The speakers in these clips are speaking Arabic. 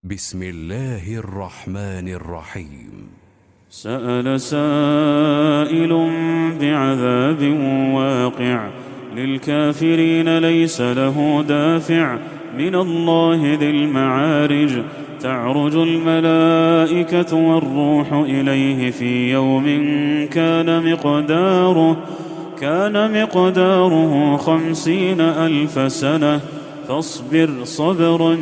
بسم الله الرحمن الرحيم. سأل سائل بعذاب واقع للكافرين ليس له دافع من الله ذي المعارج. تعرج الملائكة والروح إليه في يوم كان مقداره 50,000 سنة فاصبر صبرا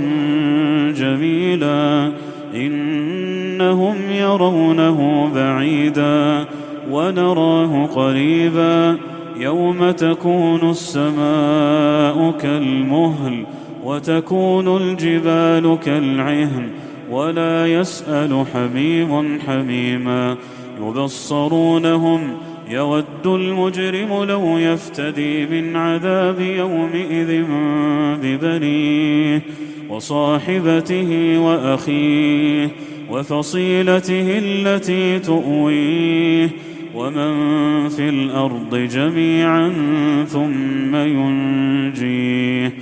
جميلا إنهم يرونه بعيدا ونراه قريبا يوم تكون السماء كالمهل وتكون الجبال كالعهن ولا يسأل حميم حميما يبصرونهم يود المجرم لو يفتدي من عذاب يومئذ ببنيه وصاحبته وأخيه وفصيلته التي تؤويه ومن في الأرض جميعا ثم ينجيه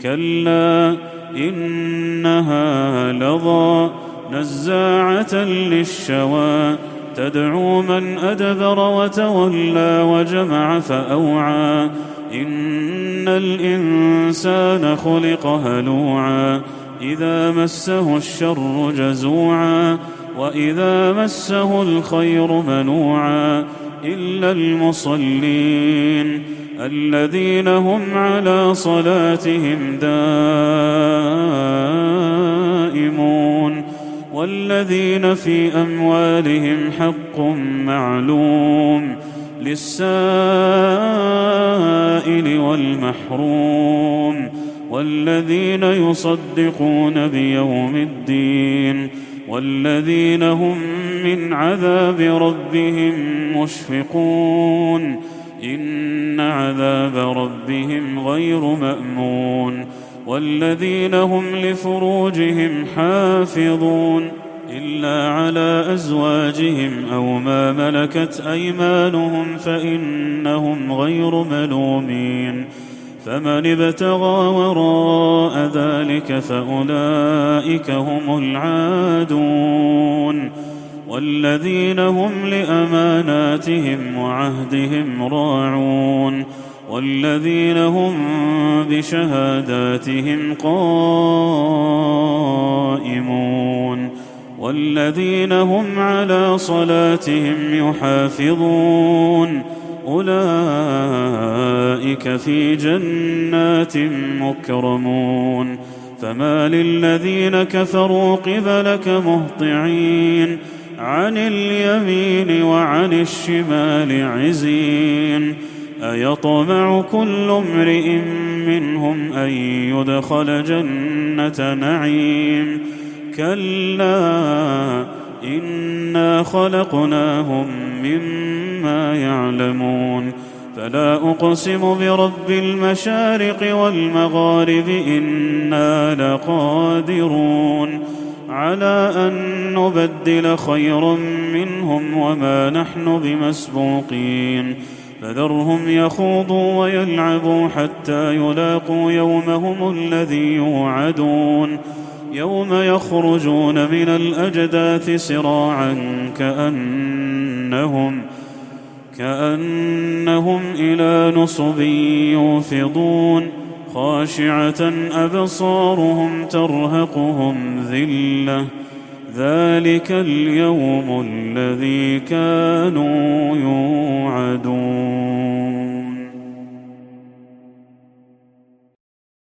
كلا إنها لظى نزاعة للشوى تدعو من أدبر وتولى وجمع فأوعى إن الإنسان خلق هلوعا إذا مسه الشر جزوعا وإذا مسه الخير منوعا إلا المصلين الذين هم على صلاتهم دائمون والذين في أموالهم حق معلوم للسائل والمحروم والذين يصدقون بيوم الدين والذين هم من عذاب ربهم مشفقون إن عذاب ربهم غير مأمون والذين هم لفروجهم حافظون إلا على أزواجهم أو ما ملكت أيمانهم فإنهم غير ملومين فمن ابتغى وراء ذلك فأولئك هم العادون والذين هم لأماناتهم وعهدهم راعون والذين هم بشهاداتهم قائمون والذين هم على صلاتهم يحافظون أولئك في جنات مكرمون فما للذين كفروا قبلك مهطعين عن اليمين وعن الشمال عزين أيطمع كل امرئ منهم أن يدخل جنة نعيم كلا إنا خلقناهم مما يعلمون فلا أقسم برب المشارق والمغارب إنا لقادرون على أن نبدل خيرا منهم وما نحن بمسبوقين فذرهم يخوضوا ويلعبوا حتى يلاقوا يومهم الذي يوعدون يوم يخرجون من الأجداث سراعا كأنهم إلى نصب يوفضون خاشعة أبصارهم ترهقهم ذلة ذلك اليوم الذي كانوا يوعدون.